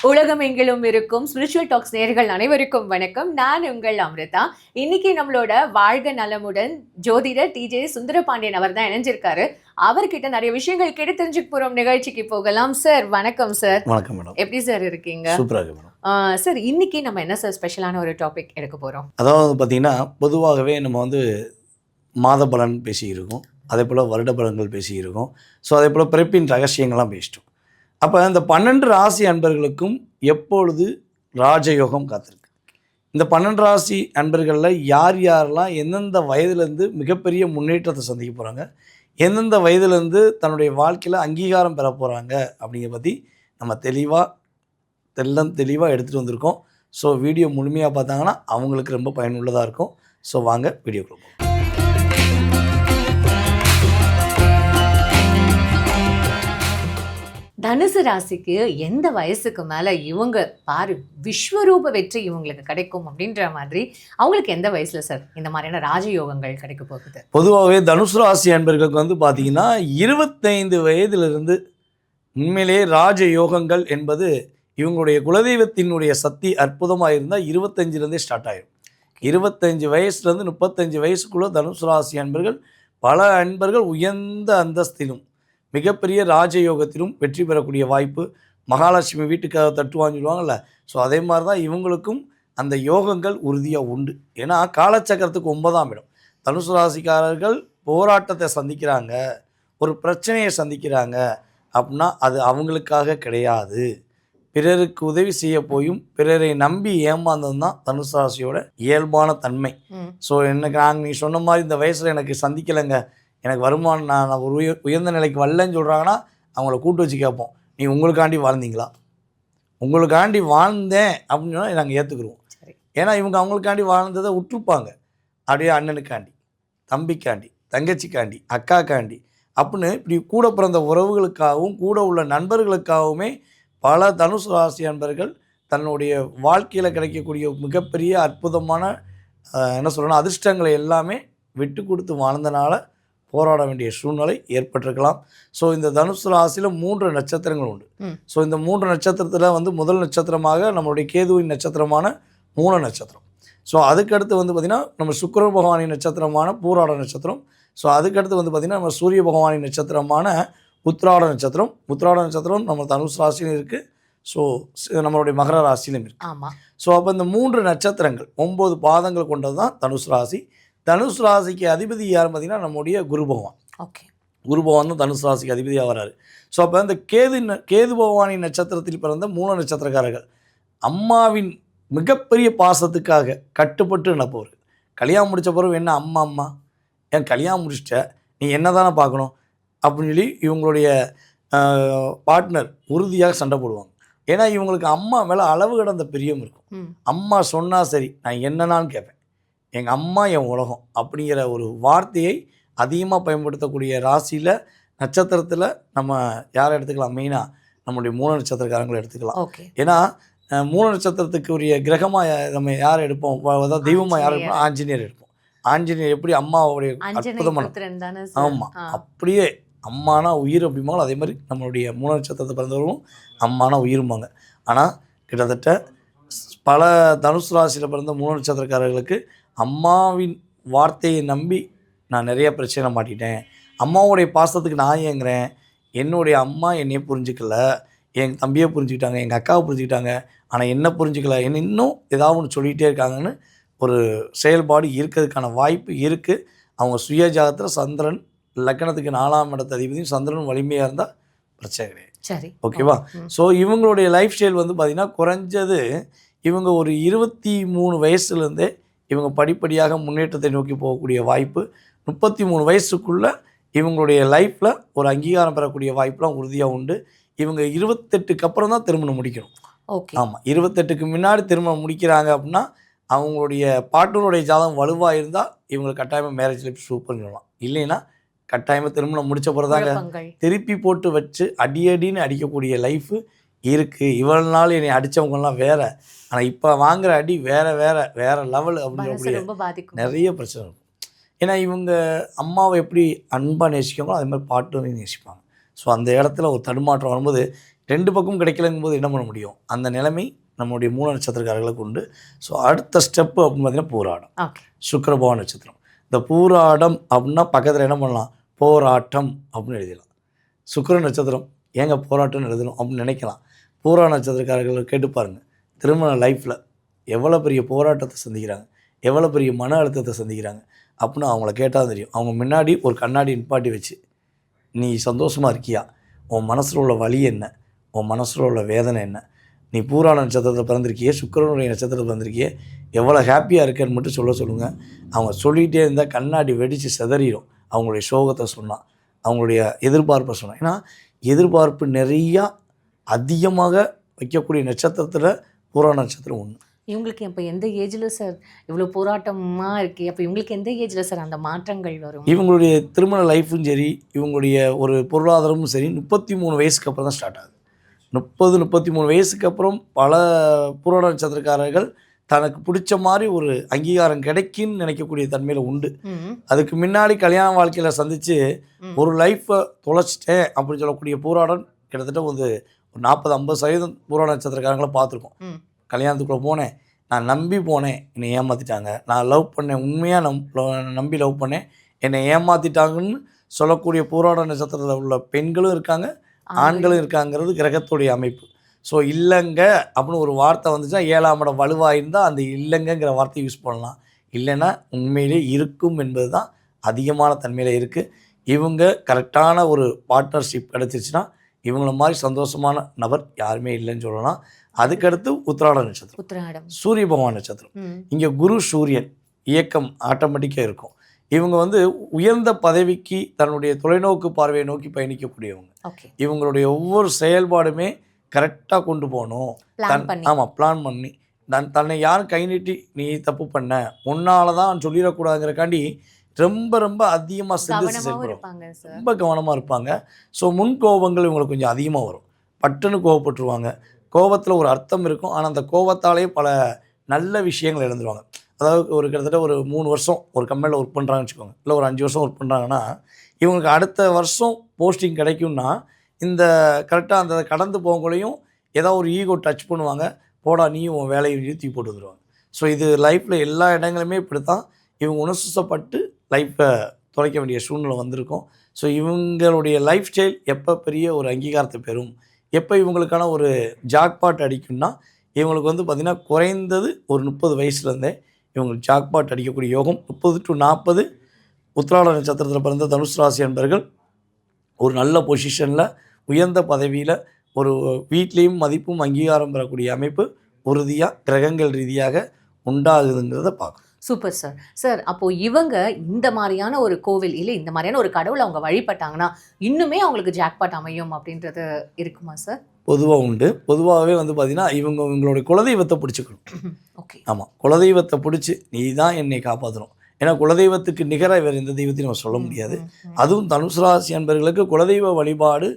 உலகம் எங்கிலும் இருக்கும் ஸ்பிரிச்சுவல் டாக்ஸ் நேயர்கள் அனைவருக்கும் வணக்கம். நான் உங்கள் அமிர்தா. இன்னைக்கு நம்மளோட வாழ்க நலமுடன் ஜோதிடர் டிஜே சுந்தரபாண்டியன் அவர் தான் இணைஞ்சிருக்காரு. அவர்கிட்ட நிறைய விஷயங்கள் கேட்டு தெரிஞ்சுக்க போறோம். நிகழ்ச்சிக்கு போகலாம். சார் வணக்கம் சார். வணக்கம் மேடம். எப்படி சார் இருக்கீங்க? சூப்பராக மேடம். சார் இன்னைக்கு நம்ம என்ன சார் ஸ்பெஷலான ஒரு டாபிக் எடுக்க போறோம்? அதாவது பார்த்தீங்கன்னா பொதுவாகவே நம்ம மாத பலன் பேசியிருக்கோம், அதே போல் வருட பலன்கள் பேசியிருக்கோம். ஸோ அதே போல் பிறப்பின் ரகசியங்கள்லாம் பேசிட்டோம். அப்போ இந்த 12 ராசி அன்பர்களுக்கும் எப்பொழுது ராஜயோகம் காத்திருக்கு? இந்த 12 ராசி அன்பர்களில் யார் யாரெல்லாம் எந்தெந்த வயதுலேருந்து மிகப்பெரிய முன்னேற்றத்தை சந்திக்க போகிறாங்க, எந்தெந்த வயதுலேருந்து தன்னுடைய வாழ்க்கையில் அங்கீகாரம் பெற போகிறாங்க அப்படிங்கிற பற்றி நம்ம தெளிவாக எடுத்துகிட்டு வந்திருக்கோம். ஸோ வீடியோ முழுமையாக பார்த்தாங்கன்னா அவங்களுக்கு ரொம்ப பயனுள்ளதாக இருக்கும். ஸோ வாங்க வீடியோக்குள்ள போகலாம். தனுசு ராசிக்கு எந்த வயசுக்கு மேலே இவங்க பாரு விஸ்வரூப வெற்றி இவங்களுக்கு கிடைக்கும் அப்படின்ற மாதிரி அவங்களுக்கு எந்த வயசில் சார் இந்த மாதிரியான ராஜயோகங்கள் கிடைக்க போகுது? பொதுவாகவே தனுசு ராசி அன்பர்களுக்கு பார்த்தீங்கன்னா 25 வயதிலிருந்து உண்மையிலேயே ராஜயோகங்கள் என்பது இவங்களுடைய குலதெய்வத்தினுடைய சக்தி அற்புதமாக இருந்தால் 25லேருந்தே ஸ்டார்ட் ஆகிடும். 25 வயசுலேருந்து 35 வயசுக்குள்ளே தனுசு ராசி அன்பர்கள் பல அன்பர்கள் உயர்ந்த அந்தஸ்திலும் மிகப்பெரிய ராஜயோகத்திலும் வெற்றி பெறக்கூடிய வாய்ப்பு. மகாலட்சுமி வீட்டுக்காக தட்டுவான்னு சொல்லுவாங்கள்ல, ஸோ அதே மாதிரி தான் இவங்களுக்கும் அந்த யோகங்கள் உறுதியாக உண்டு. ஏன்னா காலச்சக்கரத்துக்கு 9ஆம் இடம். தனுசு ராசிக்காரர்கள் போராட்டத்தை சந்திக்கிறாங்க, ஒரு பிரச்சனையை சந்திக்கிறாங்க அப்படின்னா அது அவங்களுக்காக கிடையாது. பிறருக்கு உதவி செய்ய போயும் பிறரை நம்பி ஏமாந்தது தான் தனுசு ராசியோட இயல்பான தன்மை. ஸோ நீ சொன்ன மாதிரி இந்த வயசில் எனக்கு சந்திக்கலைங்க, எனக்கு வருமானம் நான் ஒரு உயர்ந்த நிலைக்கு வரலன்னு சொல்கிறாங்கன்னா அவங்கள கூட்டு வச்சு கேட்போம், நீ உங்களுக்காண்டி வாழ்ந்தீங்களா? உங்களுக்காண்டி வாழ்ந்தேன் அப்படின்னு சொன்னால் நாங்கள் ஏற்றுக்குருவோம். ஏன்னா இவங்க அவங்களுக்காண்டி வாழ்ந்ததை விட்டுருப்பாங்க. அப்படியே அண்ணனுக்காண்டி, தம்பிக்காண்டி, தங்கச்சிக்காண்டி, அக்காக்காண்டி அப்படின்னு இப்படி கூட பிறந்த உறவுகளுக்காகவும் கூட உள்ள நண்பர்களுக்காகவுமே பல தனுசு ராசி நண்பர்கள் தன்னுடைய வாழ்க்கையில் கிடைக்கக்கூடிய மிகப்பெரிய அற்புதமான அதிர்ஷ்டங்களை எல்லாமே விட்டு கொடுத்து வாழ்ந்தனால போராட வேண்டிய சூழ்நிலை ஏற்பட்டிருக்கலாம். ஸோ இந்த தனுசு ராசியில் 3 நட்சத்திரங்கள் உண்டு. ஸோ இந்த 3 நட்சத்திரத்தில் முதல் நட்சத்திரமாக நம்மளுடைய கேதுவின் நட்சத்திரமான மூல நட்சத்திரம். ஸோ அதுக்கடுத்து பார்த்திங்கன்னா நம்ம சுக்கிர பகவானின் நட்சத்திரமான பூராட நட்சத்திரம். ஸோ அதுக்கடுத்து பார்த்திங்கன்னா நம்ம சூரிய பகவானின் நட்சத்திரமான உத்திராட நட்சத்திரம். உத்திராட நட்சத்திரம் நம்ம தனுசு ராசியிலும் இருக்குது. ஸோ நம்மளுடைய மகர ராசியிலும் இருக்குது. ஆமாம். ஸோ அப்போ இந்த 3 நட்சத்திரங்கள் 9 பாதங்கள் கொண்டது தான் தனுசு ராசி. தனுசு ராசிக்கு அதிபதி யார் பார்த்திங்கன்னா நம்முடைய குரு பகவான். ஓகே, குரு பகவான் தான் தனுசு ராசிக்கு அதிபதியாக வராரு. ஸோ அப்போ இந்த கேது பகவானின் நட்சத்திரத்தில் பிறந்த மூல நட்சத்திரக்காரர்கள் அம்மாவின் மிகப்பெரிய பாசத்துக்காக கட்டுப்பட்டு நடப்பவர்கள். கல்யாணம் முடித்த பிறகு என்ன அம்மா ஏன் கல்யாணம் முடிச்சிட்ட, நீ என்ன தானே பார்க்கணும் அப்படின்னு சொல்லி இவங்களுடைய பார்ட்னர் உறுதியாக சண்டை போடுவாங்க. ஏன்னா இவங்களுக்கு அம்மா மேலே அளவு கடந்த பிரியம் இருக்கும். அம்மா சொன்னால் சரி, நான் என்னன்னான்னு கேட்பேன், எங்கள் அம்மா என் உலகம் அப்படிங்கிற ஒரு வார்த்தையை அதிகமாக பயன்படுத்தக்கூடிய ராசியில் நட்சத்திரத்தில் நம்ம யாரை எடுத்துக்கலாம்? மெயினாக நம்முடைய மூல நட்சத்திரக்காரங்களை எடுத்துக்கலாம். ஏன்னா மூல நட்சத்திரத்துக்கு உரிய கிரகமாக நம்ம யாரை எடுப்போம், அதாவது தெய்வமாக யாரை எடுப்போம்? ஆஞ்சநேயர் எடுப்போம். ஆஞ்சநேயர் எப்படி அம்மாவுடைய அற்புதமான, ஆமாம், அப்படியே அம்மானா உயிர் அப்படிம்பாங்க. அதே மாதிரி நம்மளுடைய மூல நட்சத்திரத்தை பிறந்தவர்களும் அம்மானா உயிரும்பாங்க. ஆனால் கிட்டத்தட்ட பல தனுசு ராசியில் பிறந்த மூல நட்சத்திரக்காரர்களுக்கு அம்மாவின் வார்த்தையை நம்பி நான் நிறைய பிரச்சனை மாட்டிட்டேன், அம்மாவுடைய பாசத்துக்கு நான் ஏங்குறேன், என்னுடைய அம்மா என்னையை புரிஞ்சிக்கல, எங்கள் தம்பியை புரிஞ்சுக்கிட்டாங்க, எங்கள் அக்காவை புரிஞ்சுக்கிட்டாங்க, ஆனால் என்ன புரிஞ்சிக்கல, என்ன இன்னும் ஏதாவது ஒன்று சொல்லிகிட்டே இருக்காங்கன்னு ஒரு செயல்பாடு இருக்கிறதுக்கான வாய்ப்பு இருக்குது. அவங்க சுய ஜாதகத்தில் சந்திரன் லக்னத்துக்கு 4ஆம் இடத்த அதிபதியும் சந்திரன் வலிமையாக இருந்தால் பிரச்சனை கிடையாது. சரி, ஓகேவா? ஸோ இவங்களுடைய லைஃப் ஸ்டைல் பார்த்திங்கன்னா குறைஞ்சது இவங்க ஒரு 23 வயசுலேருந்தே இவங்க படிப்படியாக முன்னேற்றத்தை நோக்கி போகக்கூடிய வாய்ப்பு. 33 வயசுக்குள்ளே இவங்களுடைய லைஃப்பில் ஒரு அங்கீகாரம் பெறக்கூடிய வாய்ப்புலாம் உறுதியாக உண்டு. இவங்க 28க்கு அப்புறம் தான் திருமணம் முடிக்கணும். ஓகே, ஆமாம், 28க்கு முன்னாடி திருமணம் முடிக்கிறாங்க அப்படின்னா அவங்களுடைய பார்ட்னருடைய ஜாதகம் வலுவாக இருந்தால் இவங்களுக்கு கட்டாயமாக மேரேஜ் லைஃப் சூப்பர்னு சொல்லலாம். இல்லைன்னா கட்டாயமாக திருமணம் முடித்த பிறதாங்க திருப்பி போட்டு வச்சு அடின்னு அடிக்கக்கூடிய லைஃபு இருக்குது. இவ்வளவு நாள் என்னை அடித்தவங்கலாம் வேறு, ஆனால் இப்போ வாங்குகிற அடி வேறு லெவல் அப்படின்னு நிறைய பிரச்சனை இருக்கும். ஏன்னா இவங்க அம்மாவை எப்படி அன்பாக நேசிக்காங்களோ அதே மாதிரி பாட்டுன்னு நேசிப்பாங்க. ஸோ அந்த இடத்துல ஒரு தடுமாற்றம் வரும்போது 2 பக்கம் கிடைக்கலங்கும் போது என்ன பண்ண முடியும்? அந்த நிலைமை நம்மளுடைய மூல நட்சத்திரக்காரர்களுக்கு உண்டு. ஸோ அடுத்த ஸ்டெப்பு அப்படின்னு பார்த்தீங்கன்னா பூராடம். ஓகே. சுக்கிர பகவான் நட்சத்திரம். இந்த பூராடம் அப்படின்னா பக்கத்தில் என்ன பண்ணலாம்? போராட்டம் அப்படின்னு எழுதிடலாம். சுக்கிர நட்சத்திரம் ஏங்க போராட்டம்னு எழுதணும் அப்படின்னு நினைக்கலாம். பூரா நட்சத்திரக்காரர்களை கேட்டு பாருங்கள். திருமண லைஃப்பில் எவ்வளோ பெரிய போராட்டத்தை சந்திக்கிறாங்க, எவ்வளோ பெரிய மன அழுத்தத்தை சந்திக்கிறாங்க அப்படின்னு அவங்கள கேட்டால் தெரியும். அவங்க முன்னாடி ஒரு கண்ணாடி நிப்பாட்டி வச்சு, நீ சந்தோஷமாக இருக்கியா? உன் மனசில் உள்ள வலி என்ன? உன் மனசில் உள்ள வேதனை என்ன? நீ பூராட நட்சத்திரத்தில் பிறந்திருக்கியே, சுக்கிரனுடைய நட்சத்திரத்தில் பிறந்திருக்கியே, எவ்வளோ ஹாப்பியாக இருக்கேன்னு மட்டும் சொல்லுங்கள். அவங்க சொல்லிகிட்டே இருந்தால் கண்ணாடி வெடித்து சிதறிடும். அவங்களுடைய சோகத்தை சொன்னால், அவங்களுடைய எதிர்பார்ப்பை சொன்னால். ஏன்னா எதிர்பார்ப்பு நிறையா அதிகமாக வைக்கக்கூடிய நட்சத்திரத்தில் பூராட நட்சத்திரம் ஒன்று. இவங்களுக்கு அப்போ எந்த ஏஜில் சார் இவ்வளோ போராட்டமாக இருக்கு? அப்போ இவங்களுக்கு எந்த ஏஜில் சார் அந்த மாற்றங்கள் வரும்? இவங்களுடைய திருமண லைஃப்பும் சரி, இவங்களுடைய ஒரு பொருளாதாரமும் சரி 33 வயசுக்கு அப்புறம் தான் ஸ்டார்ட் ஆகுது. 33 வயசுக்கு அப்புறம் பல பூராட நட்சத்திரக்காரர்கள் தனக்கு பிடிச்ச மாதிரி ஒரு அங்கீகாரம் கிடைக்குன்னு நினைக்கக்கூடிய தன்மையில் உண்டு. அதுக்கு முன்னாடி கல்யாண வாழ்க்கையில் சந்தித்து ஒரு லைஃப்பை தொலைச்சிட்டேன் அப்படின்னு சொல்லக்கூடிய பூராடம் கிட்டத்தட்ட ஒரு 40-50% பூராட நட்சத்திரக்காரங்களை பார்த்துருக்கோம். கல்யாணத்துக்குள்ளே போனேன், நான் நம்பி போனேன், என்னை ஏமாற்றிட்டாங்க. நான் லவ் பண்ணேன், உண்மையாக நம்பி லவ் பண்ணேன், என்னை ஏமாற்றிட்டாங்கன்னு சொல்லக்கூடிய பூராட நட்சத்திரத்தில் உள்ள பெண்களும் இருக்காங்க, ஆண்களும் இருக்காங்கிறது கிரகத்துடைய அமைப்பு. ஸோ இல்லைங்க அப்படின்னு ஒரு வார்த்தை வந்துச்சுன்னா 7ஆம் இடம் வலுவாயிருந்தால் அந்த இல்லைங்கிற வார்த்தையை யூஸ் பண்ணலாம். இல்லைன்னா உண்மையிலே இருக்கும் என்பது தான் அதிகமான தன்மையில் இருக்குது. இவங்க கரெக்டான ஒரு பார்ட்னர்ஷிப் கிடச்சிருச்சுன்னா இவங்கள மாதிரி சந்தோஷமான நபர் யாருமே இல்லைன்னு சொல்லலாம். அதுக்கடுத்து உத்திராட நட்சத்திரம், சூரிய பகவான் நட்சத்திரம். இங்கே குரு சூரியன் இயக்கம் ஆட்டோமேட்டிக்காக இருக்கும். இவங்க உயர்ந்த பதவிக்கு தன்னுடைய தொலைநோக்கு பார்வையை நோக்கி பயணிக்கக்கூடியவங்க. இவங்களுடைய ஒவ்வொரு செயல்பாடுமே கரெக்டாக கொண்டு போகணும். ஆமாம், பிளான் பண்ணி தன்னை யாரும் கை நீட்டி நீ தப்பு பண்ண உன்னால தான் சொல்லிடக்கூடாதுங்கிறக்காண்டி ரொம்ப ரொம்ப அதிகமாக சிந்திச்சு செயல்படுவாங்க, ரொம்ப கவனமாக இருப்பாங்க. ஸோ முன் கோபங்கள் இவங்களுக்கு கொஞ்சம் அதிகமாக வரும். பட்டுன்னு கோவப்பட்டுருவாங்க. கோபத்தில் ஒரு அர்த்தம் இருக்கும், ஆனால் அந்த கோபத்தாலேயே பல நல்ல விஷயங்கள் இழந்துருவாங்க. அதாவது கிட்டத்தட்ட ஒரு 3 வருஷம் ஒரு கம்பெனியில் ஒர்க் பண்ணுறாங்கன்னு வச்சுக்கோங்க, இல்லை ஒரு 5 வருஷம் ஒர்க் பண்ணுறாங்கன்னா இவங்களுக்கு அடுத்த வருஷம் போஸ்டிங் கிடைக்கும்னா இந்த கரெக்டாக அந்த கடந்து போகக்குள்ளேயும் ஏதோ ஒரு ஈகோ டச் பண்ணுவாங்க, போடா நீயும் உன் வேலையை தூக்கி போட்டு வந்துடுவாங்க. ஸோ இது லைஃப்பில் எல்லா இடங்களுமே இப்படி தான் இவங்க உணர்ச்சிப்பட்டு லைஃப்பை தொலைக்க வேண்டிய சூழ்நிலை வந்திருக்கும். ஸோ இவங்களுடைய லைஃப் ஸ்டைல் எப்போ பெரிய ஒரு அங்கீகாரத்தை பெறும், எப்போ இவங்களுக்கான ஒரு ஜாக்பாட் அடிக்கும்னா இவங்களுக்கு பார்த்திங்கன்னா குறைந்தது ஒரு 30 வயசுலேருந்தே இவங்களுக்கு ஜாக்பாட் அடிக்கக்கூடிய யோகம். 30 to 40 உத்திராட நட்சத்திரத்தில் பிறந்த தனுசு ராசி என்பர்கள் ஒரு நல்ல பொசிஷனில் உயர்ந்த பதவியில் ஒரு வீட்லேயும் மதிப்பும் அங்கீகாரம் பெறக்கூடிய அமைப்பு உறுதியாக கிரகங்கள் ரீதியாக உண்டாகுதுங்கிறத பார்க்கணும். Super sir. சார் அப்போது இவங்க இந்த மாதிரியான ஒரு கோவில் இல்லை இந்த மாதிரியான ஒரு கடவுளை அவங்க வழிபட்டாங்கன்னா இன்னுமே அவங்களுக்கு ஜாக்பாட் அமையும் அப்படின்றது இருக்குமா சார்? பொதுவாக உண்டு. பொதுவாகவே பார்த்திங்கன்னா இவங்களுடைய குலதெய்வத்தை பிடிச்சிக்கணும். ஓகே. ஆமாம், குலதெய்வத்தை பிடிச்சி நீ தான் என்னை காப்பாற்றணும். ஏன்னா குலதெய்வத்துக்கு நிகராக வேறு எந்த தெய்வத்தையும் நம்ம சொல்ல முடியாது. அதுவும் தனுசு ராசி அன்பர்களுக்கு குலதெய்வ வழிபாடு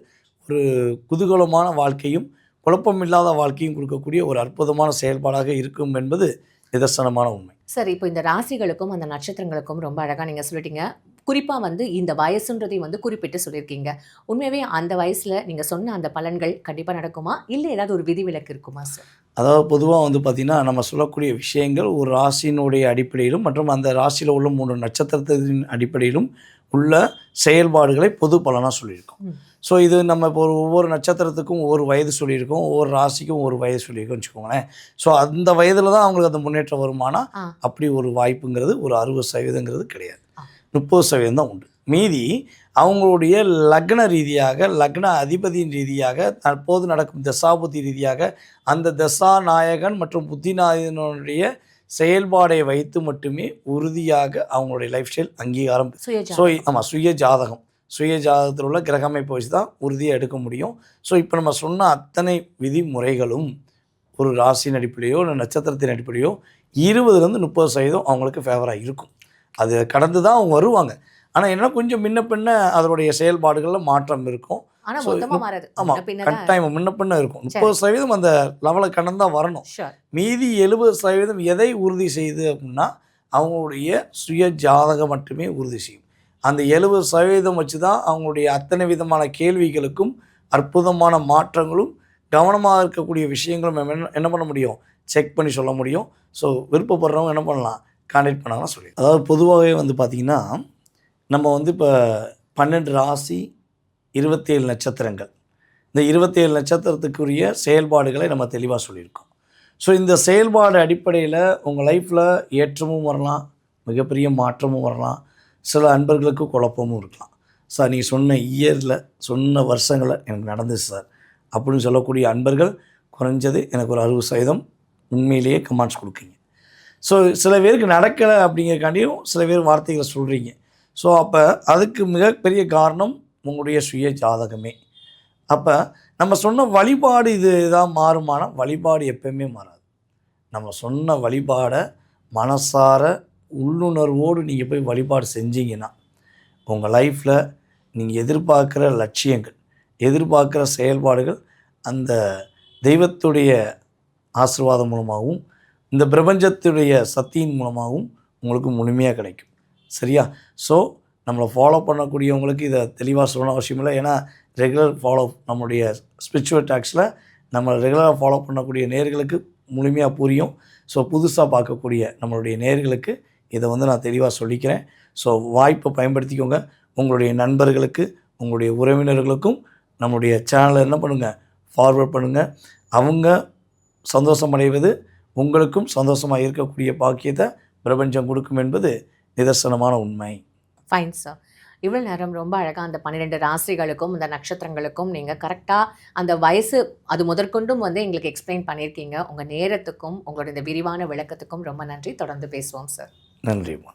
ஒரு குதூகலமான வாழ்க்கையும் குழப்பமில்லாத வாழ்க்கையும் கொடுக்கக்கூடிய ஒரு அற்புதமான செயல்பாடாக இருக்கும் என்பது நிதர்சனமான உண்மை. சார், இப்போ இந்த ராசிகளுக்கும் அந்த நட்சத்திரங்களுக்கும் ரொம்ப அழகாக நீங்கள் சொல்லிட்டீங்க. குறிப்பாக இந்த வயசுன்றதையும் குறிப்பிட்டு சொல்லியிருக்கீங்க. உண்மையாகவே அந்த வயசில் நீங்கள் சொன்ன அந்த பலன்கள் கண்டிப்பாக நடக்குமா, இல்லை ஏதாவது ஒரு விதிவிலக்கு இருக்குமா சார்? அதாவது பொதுவாக பார்த்திங்கன்னா நம்ம சொல்லக்கூடிய விஷயங்கள் ஒரு ராசியினுடைய அடிப்படையிலும் மற்றும் அந்த ராசியில் உள்ள 3 நட்சத்திரத்தின் அடிப்படையிலும் உள்ள செயல்பாடுகளை பொது பலனாக சொல்லியிருக்கோம். ஸோ இது நம்ம இப்போ ஒவ்வொரு நட்சத்திரத்துக்கும் ஒவ்வொரு வயது சொல்லியிருக்கோம், ஒவ்வொரு ராசிக்கும் ஒரு வயது சொல்லியிருக்கோம்னு வச்சுக்கோங்களேன். ஸோ அந்த வயதில் தான் அவங்களுக்கு அந்த முன்னேற்றம் வருமானா அப்படி ஒரு வாய்ப்புங்கிறது ஒரு 60% கிடையாது, 30% தான் உண்டு. மீதி அவங்களுடைய லக்ன ரீதியாக லக்ன அதிபதியின் ரீதியாக தற்போது நடக்கும் தசாபுத்தி ரீதியாக அந்த தசா நாயகன் மற்றும் புத்தி நாயகனுடைய செயல்பாடை வைத்து மட்டுமே உறுதியாக அவங்களுடைய லைஃப் ஸ்டைல் அங்கீகாரம். சுய ஜாதகம், சுய ஜாதகத்தில் உள்ள கிரக அமைப்பை வச்சு தான் உறுதியாக எடுக்க முடியும். ஸோ இப்போ நம்ம சொன்ன அத்தனை விதிமுறைகளும் ஒரு ராசியின் அடிப்படையோ இல்லை நட்சத்திரத்தின் அடிப்படையோ 20-30% அவங்களுக்கு ஃபேவராக இருக்கும். அது கடந்து தான் அவங்க வருவாங்க. ஆனால் என்ன கொஞ்சம் முன்ன பின்ன அதனுடைய செயல்பாடுகளில் மாற்றம் இருக்கும். ஆமாம், கட்டாயம் முன்ன பின்ன இருக்கும். 30% அந்த லெவலை கடந்து தான் வரணும். மீதி 70% எதை உறுதி செய்யுது அப்படின்னா அவங்களுடைய சுய ஜாதகம் மட்டுமே உறுதி செய்யும். அந்த 70% வச்சு தான் அவங்களுடைய அத்தனை விதமான கேள்விகளுக்கும் அற்புதமான மாற்றங்களும் கவனமாக இருக்கக்கூடிய விஷயங்களும் நம்ம என்ன பண்ண முடியும், செக் பண்ணி சொல்ல முடியும். ஸோ விருப்பப்படுறவங்க என்ன பண்ணலாம், கான்டாக்ட் பண்ணாங்கன்னா சொல்லி. அதாவது பொதுவாகவே வந்து பார்த்திங்கன்னா, நம்ம வந்து இப்போ 12 ராசி 27 நட்சத்திரங்கள், இந்த 27 நட்சத்திரத்துக்குரிய செயல்பாடுகளை நம்ம தெளிவாக சொல்லியிருக்கோம். ஸோ இந்த செயல்பாடு அடிப்படையில் உங்கள் லைஃப்பில் ஏற்றமும் வரலாம், மிகப்பெரிய மாற்றமும் வரலாம், சில அன்பர்களுக்கு குழப்பமும் இருக்கலாம். சார் நீங்கள் சொன்ன இயரில், சொன்ன வருஷங்களில் எனக்கு நடந்துச்சு சார் அப்படின்னு சொல்லக்கூடிய அன்பர்கள் குறைஞ்சது எனக்கு ஒரு 60% உண்மையிலேயே கமெண்ட்ஸ் கொடுக்குறீங்க. ஸோ சில பேருக்கு நடக்கலை அப்படிங்கிறக்காண்டியும் சில பேர் வார்த்தைகளை சொல்கிறீங்க. ஸோ அப்போ அதுக்கு மிகப்பெரிய காரணம் உங்களுடைய சுய ஜாதகமே. அப்போ நம்ம சொன்ன வழிபாடு இது தான் மாறுமானா, வழிபாடு எப்பயுமே மாறாது. நம்ம சொன்ன வழிபாடை மனசார உள்ளுணர்வோடு நீங்கள் போய் வழிபாடு செஞ்சீங்கன்னா, உங்கள் லைஃப்பில் நீங்கள் எதிர்பார்க்குற லட்சியங்கள், எதிர்பார்க்குற செயல்பாடுகள் அந்த தெய்வத்துடைய ஆசீர்வாதம் மூலமாகவும், இந்த பிரபஞ்சத்துடைய சக்தியின் மூலமாகவும் உங்களுக்கு முழுமையாக கிடைக்கும். சரியா? ஸோ நம்மளை ஃபாலோ பண்ணக்கூடியவங்களுக்கு இதை தெளிவாக சொல்லணும் அவசியம் இல்லை. ஏன்னா ரெகுலர் ஃபாலோ நம்மளுடைய ஸ்பிரிச்சுவல் டாக்ஸில் நம்ம ரெகுலராக ஃபாலோ பண்ணக்கூடிய நேயர்களுக்கு முழுமையாக புரியும். ஸோ புதுசாக பார்க்கக்கூடிய நம்மளுடைய நேயர்களுக்கு இதை வந்து நான் தெளிவாக சொல்லிக்கிறேன். ஸோ வாய்ப்பை பயன்படுத்திக்கோங்க. உங்களுடைய நண்பர்களுக்கு, உங்களுடைய உறவினர்களுக்கும் நம்மளுடைய சேனலை என்ன பண்ணுங்கள், ஃபார்வர்ட் பண்ணுங்கள். அவங்க சந்தோஷம் அடைவது உங்களுக்கும் சந்தோஷமாக இருக்கக்கூடிய பாக்கியத்தை பிரபஞ்சம் கொடுக்கும் என்பது நிதர்சனமான உண்மை. Fine sir. இவ்வளோ நேரம் ரொம்ப அழகாக அந்த 12 ராசிகளுக்கும் இந்த நட்சத்திரங்களுக்கும் நீங்கள் கரெக்டாக அந்த வயசு அது முதற்கொண்டும் வந்து எங்களுக்கு எக்ஸ்பிளைன் பண்ணியிருக்கீங்க. உங்கள் நேரத்துக்கும் உங்களோட இந்த விரிவான விளக்கத்துக்கும் ரொம்ப நன்றி. தொடர்ந்து பேசுவோம் சார். நன்றிம்மா.